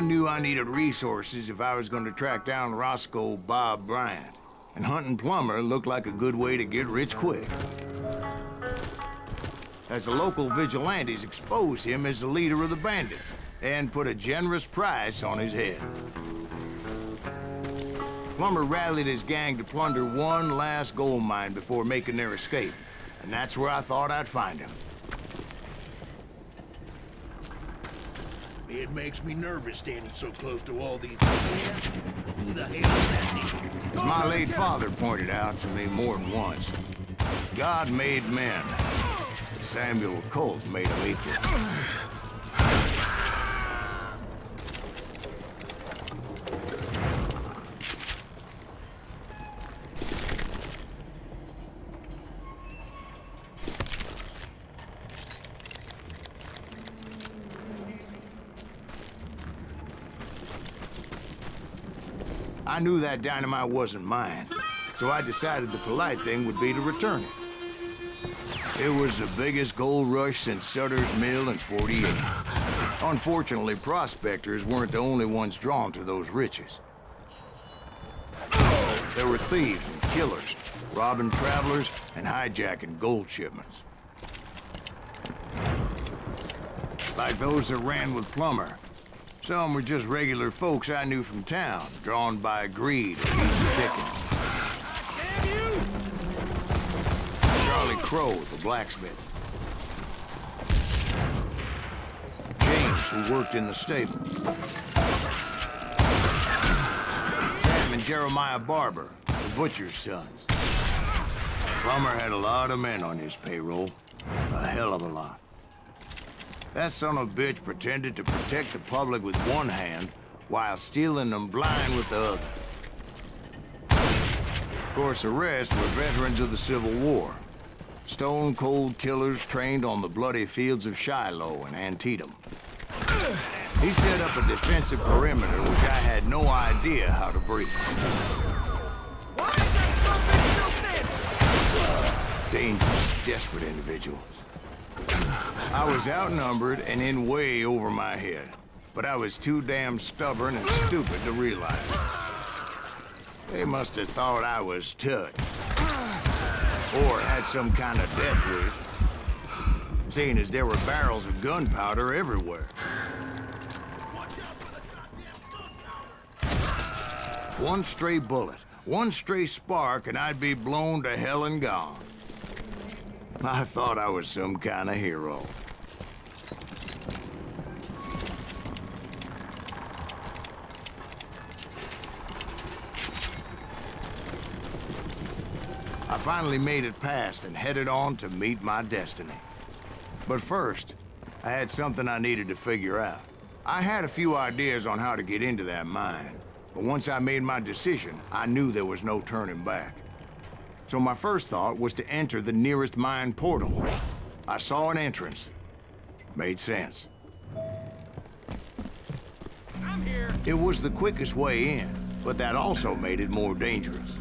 knew I needed resources if I was going to track down Roscoe Bob Bryant. And hunting Plummer looked like a good way to get rich quick. As the local vigilantes exposed him as the leader of the bandits and put a generous price on his head. Plummer rallied his gang to plunder one last gold mine before making their escape, and that's where I thought I'd find him. It makes me nervous standing so close to all these people. Who the hell is that? As my late father pointed out to me more than once, God made men. Samuel Colt made them equal. I knew that dynamite wasn't mine, so I decided the polite thing would be to return it. It was the biggest gold rush since Sutter's Mill in '48. Unfortunately, prospectors weren't the only ones drawn to those riches. There were thieves and killers, robbing travelers and hijacking gold shipments. Like those that ran with Plummer. Some were just regular folks I knew from town, drawn by greed and easy pickings. Damn you! Charlie Crow, the blacksmith. James, who worked in the stable. Sam and Jeremiah Barber, the butcher's sons. Plummer had a lot of men on his payroll. A hell of a lot. That son of a bitch pretended to protect the public with one hand while stealing them blind with the other. Of course, the rest were veterans of the Civil War. Stone-cold killers trained on the bloody fields of Shiloh and Antietam. He set up a defensive perimeter which I had no idea how to breach. Why is that something still standing? Dangerous, desperate individuals. I was outnumbered and in way over my head, but I was too damn stubborn and stupid to realize it. They must have thought I was touched, or had some kind of death wish, seeing as there were barrels of gunpowder everywhere. One stray bullet, one stray spark, and I'd be blown to hell and gone. I thought I was some kind of hero. I finally made it past and headed on to meet my destiny. But first, I had something I needed to figure out. I had a few ideas on how to get into that mine, but once I made my decision, I knew there was no turning back. So my first thought was to enter the nearest mine portal. I saw an entrance. Made sense. I'm here. It was the quickest way in, but that also made it more dangerous,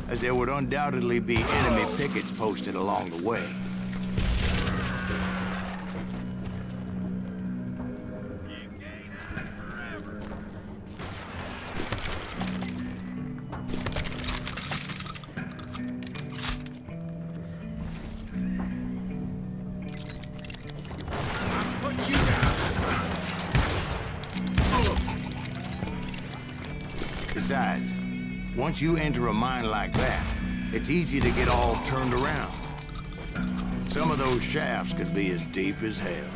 as there would undoubtedly be enemy pickets posted along the way. Besides, once you enter a mine like that, it's easy to get all turned around. Some of those shafts could be as deep as hell.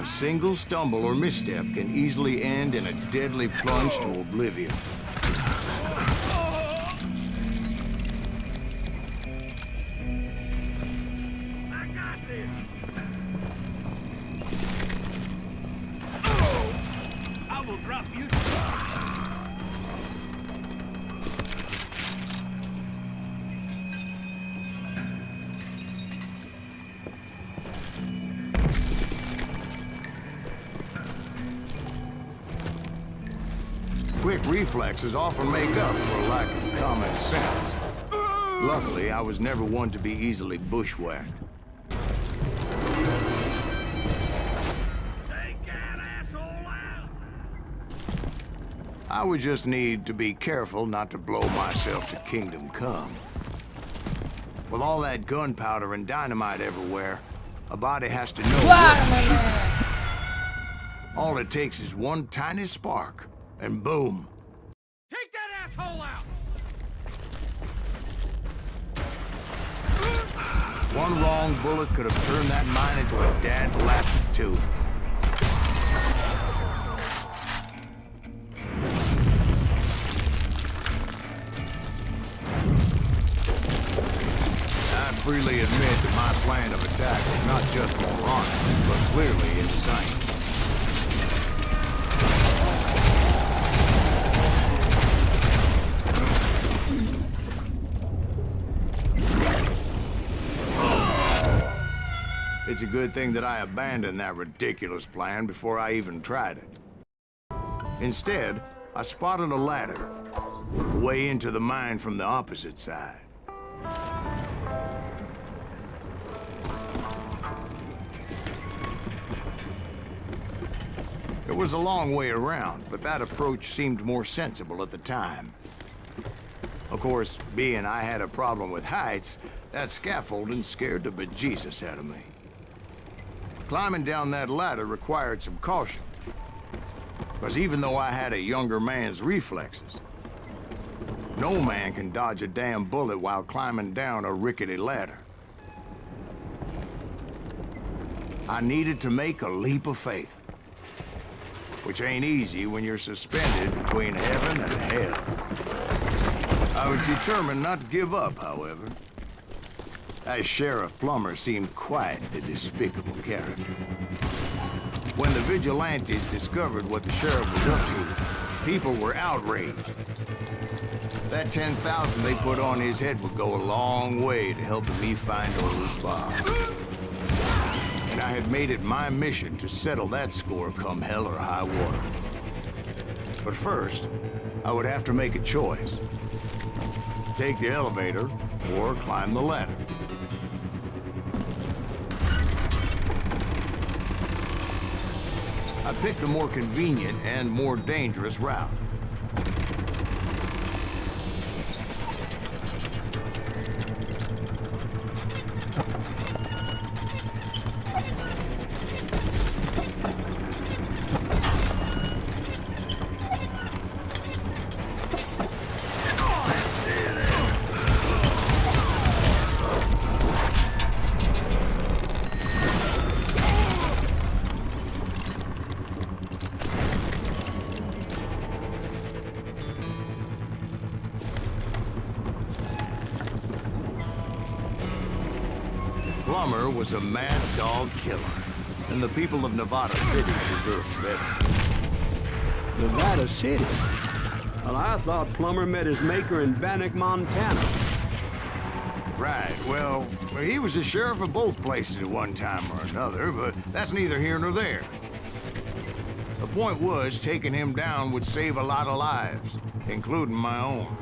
A single stumble or misstep can easily end in a deadly plunge to oblivion. quick reflexes often make up for a lack of common sense. Luckily, I was never one to be easily bushwhacked. Take that asshole out! I would just need to be careful not to blow myself to kingdom come. With all that gunpowder and dynamite everywhere, a body has to know where to shoot. All it takes is one tiny spark, and boom. Take that asshole out! One wrong bullet could have turned that mine into a dad-blasted tube. I freely admit that my plan of attack was not just moronic, but clearly insane. It's a good thing that I abandoned that ridiculous plan before I even tried it. Instead, I spotted a ladder, a way into the mine from the opposite side. It was a long way around, but that approach seemed more sensible at the time. Of course, being I had a problem with heights, that scaffolding scared the bejesus out of me. Climbing down that ladder required some caution, because even though I had a younger man's reflexes, no man can dodge a damn bullet while climbing down a rickety ladder. I needed to make a leap of faith, which ain't easy when you're suspended between heaven and hell. I was determined not to give up, however. That Sheriff Plummer seemed quite a despicable character. When the vigilantes discovered what the sheriff was up to, people were outraged. That 10,000 they put on his head would go a long way to helping me find old Bob. And I had made it my mission to settle that score come hell or high water. But first, I would have to make a choice. Take the elevator or climb the ladder. I picked the more convenient and more dangerous route. Plummer was a mad dog killer, and the people of Nevada City deserved better. Nevada City? Well, I thought Plummer met his maker in Bannock, Montana. Right, well, he was the sheriff of both places at one time or another, but that's neither here nor there. The point was, taking him down would save a lot of lives, including my own.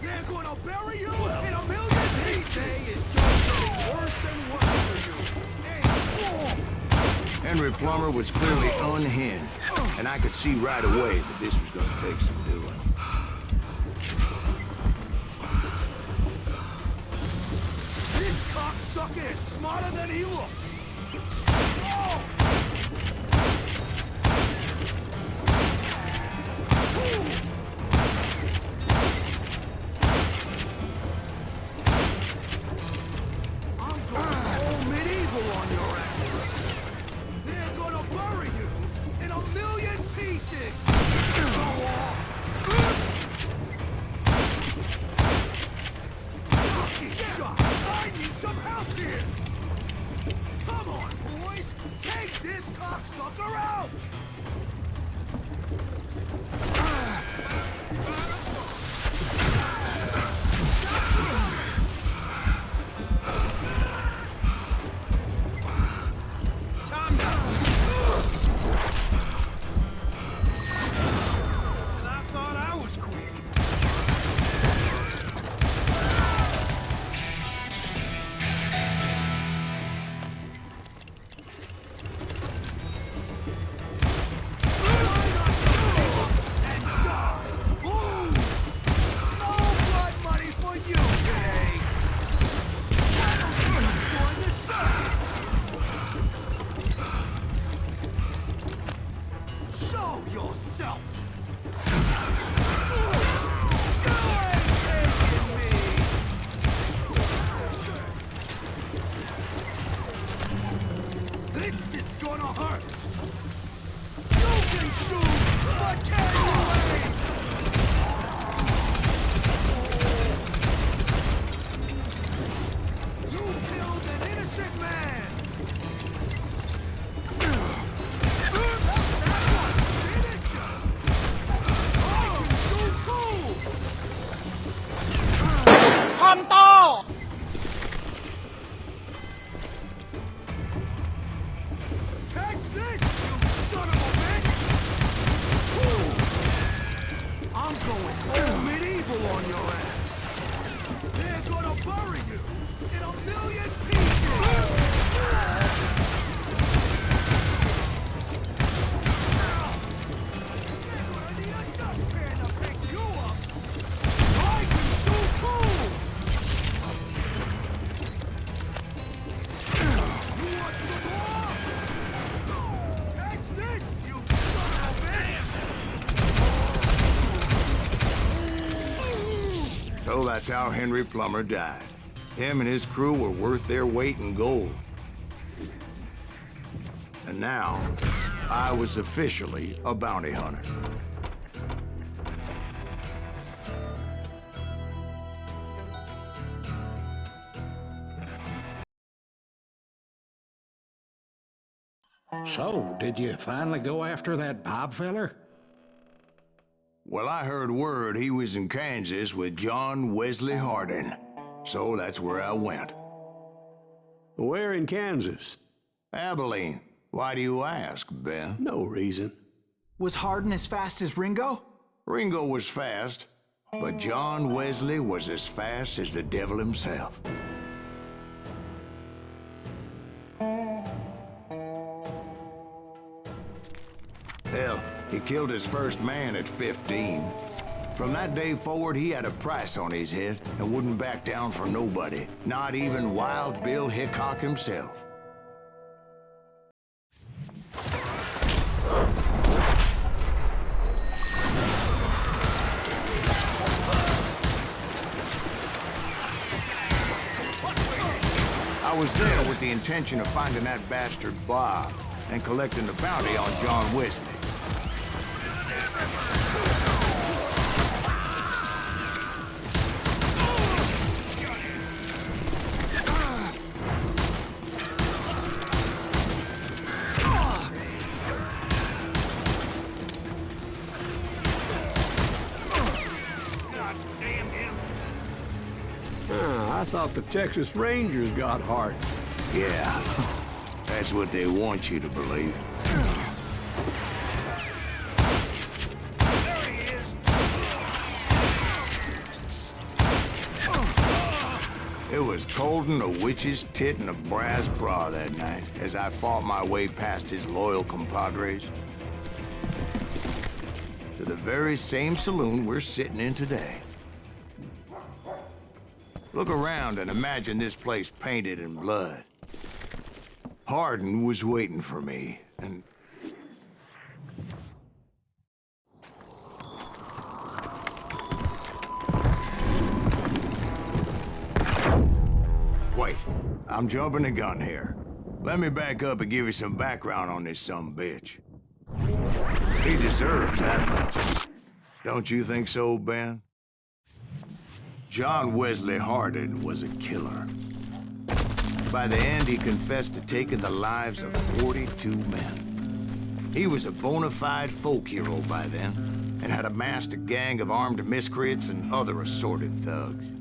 They're gonna bury you in a million pieces! They say it's just getting worse and worse for you. Hey, Henry Plummer was clearly unhinged, and I could see right away that this was going to take some doing. this cocksucker is smarter than he looks! Oh! I'm going all medieval on your ass! They're gonna bury you in a million pieces! Go off! gonna hurt! You can shoot, but can you aim? You killed an innocent man! Catch this, you son of a bitch! I'm going all medieval on your ass. They're gonna bury you in a million pieces! They're gonna need a dustpan to pick you up! I can shoot too! You want some more? Catch this, you son of a bitch! So that's how Henry Plummer died. Him and his crew were worth their weight in gold. And now, I was officially a bounty hunter. So, did you finally go after that Bob feller? Well, I heard word he was in Kansas with John Wesley Hardin. So that's where I went. Where in Kansas? Abilene. Why do you ask, Ben? No reason. Was Hardin as fast as Ringo? Ringo was fast, but John Wesley was as fast as the devil himself. Hell, he killed his first man at 15. From that day forward, he had a price on his head and wouldn't back down for nobody, not even Wild Bill Hickok himself. I was there with the intention of finding that bastard Bob and collecting the bounty on John Wesley. I thought the Texas Rangers got Hardin. Yeah, that's what they want you to believe. It was cold in a witch's tit and a brass bra that night as I fought my way past his loyal compadres to the very same saloon we're sitting in today. Look around and imagine this place painted in blood. Hardin was waiting for me, and... Wait, I'm jumping the gun here. Let me back up and give you some background on this sumbitch. He deserves that much. Don't you think so, Ben? John Wesley Hardin was a killer. By the end, he confessed to taking the lives of 42 men. He was a bona fide folk hero by then, and had amassed a gang of armed miscreants and other assorted thugs.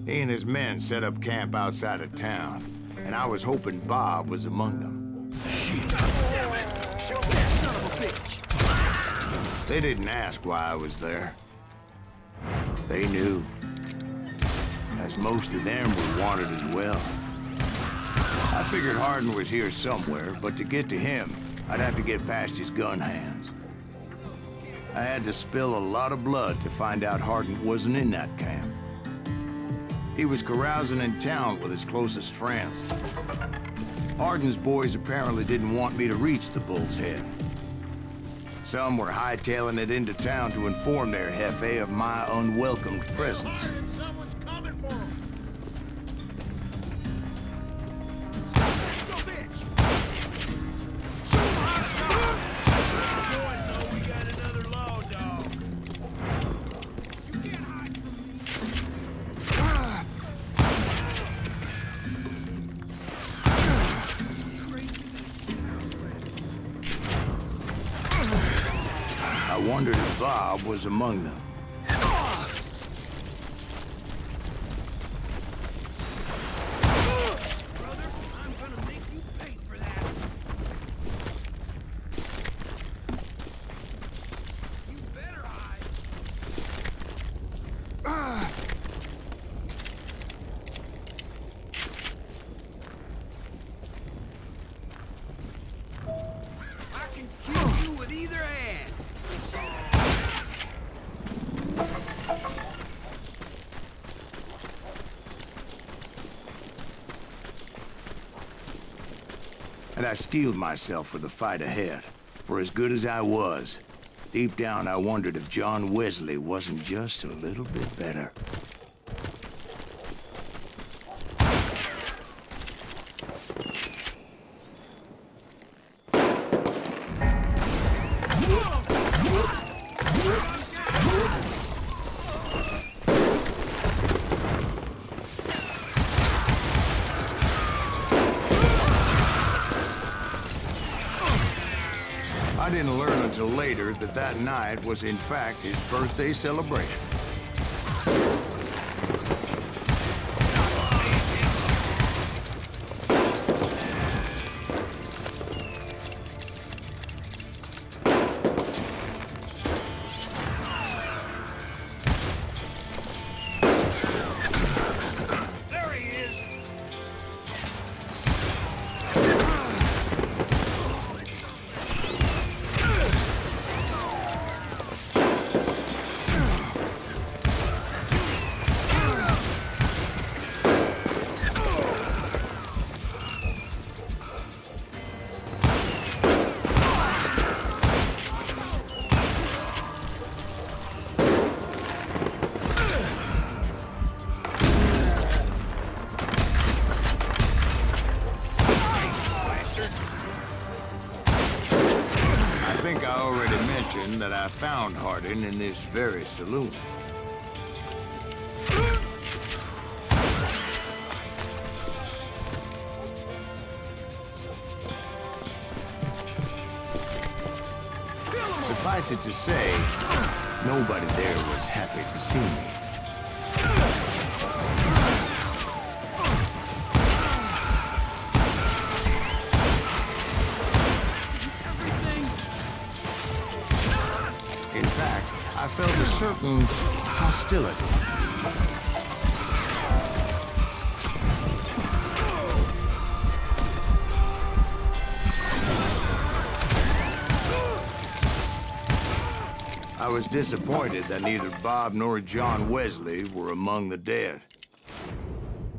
He and his men set up camp outside of town, and I was hoping Bob was among them. Shit! Damn it! Shoot that son of a bitch! They didn't ask why I was there. They knew. As most of them were wanted as well. I figured Hardin was here somewhere, but to get to him, I'd have to get past his gun hands. I had to spill a lot of blood to find out Hardin wasn't in that camp. He was carousing in town with his closest friends. Hardin's boys apparently didn't want me to reach the Bull's Head. Some were hightailing it into town to inform their jefe of my unwelcomed presence. Someone's coming for him! Son of a bitch! wondered if Bob was among them. Brother, I'm gonna make you pay for that. You better hide. I can kill you with either hand. And I steeled myself for the fight ahead. For as good as I was, deep down I wondered if John Wesley wasn't just a little bit better. I didn't learn until later that that night was in fact his birthday celebration. There he is. I think I already mentioned that I found Hardin in this very saloon. Suffice it to say, nobody there was happy to see me. In fact, I felt a certain hostility. I was disappointed that neither Bob nor John Wesley were among the dead.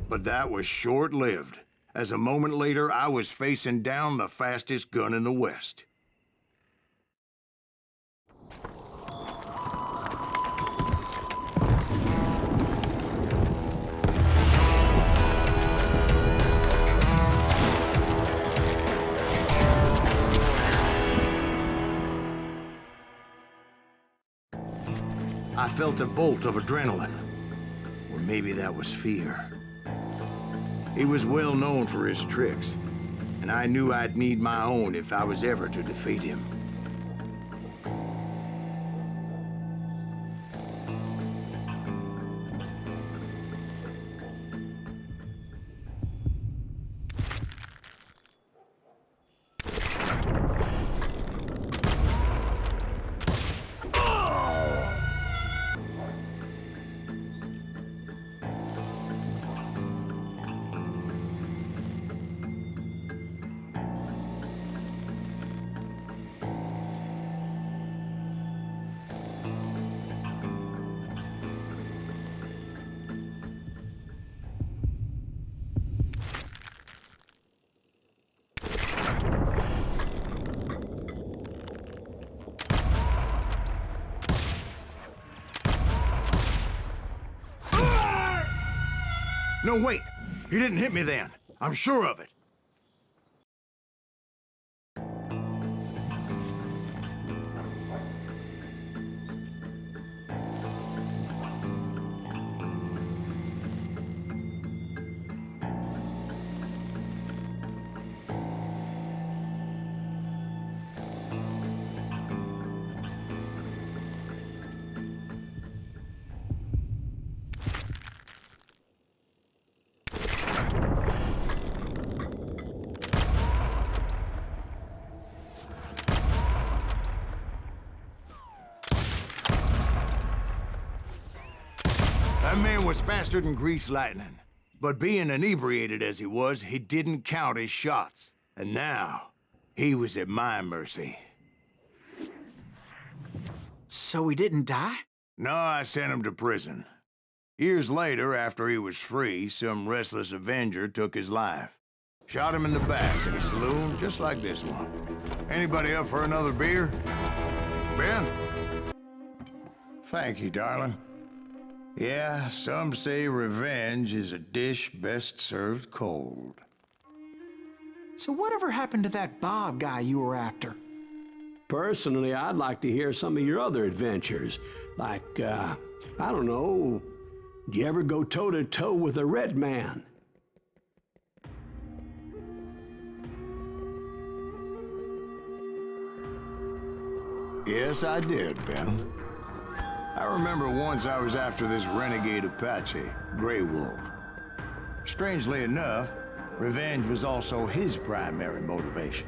But that was short-lived, as a moment later I was facing down the fastest gun in the West. I felt a bolt of adrenaline, or maybe that was fear. He was well known for his tricks, and I knew I'd need my own if I was ever to defeat him. No, wait! He didn't hit me then. I'm sure of it. was faster than greased lightning. But being inebriated as he was, he didn't count his shots. And now, he was at my mercy. So he didn't die? No, I sent him to prison. Years later, after he was free, some restless Avenger took his life. Shot him in the back at a saloon just like this one. Anybody up for another beer? Ben? Thank you, darling. Yeah, some say revenge is a dish best served cold. So whatever happened to that Bob guy you were after? Personally, I'd like to hear some of your other adventures. Like, I don't know, did you ever go toe-to-toe with a red man? Yes, I did, Ben. I remember once I was after this renegade Apache, Grey Wolf. Strangely enough, revenge was also his primary motivation.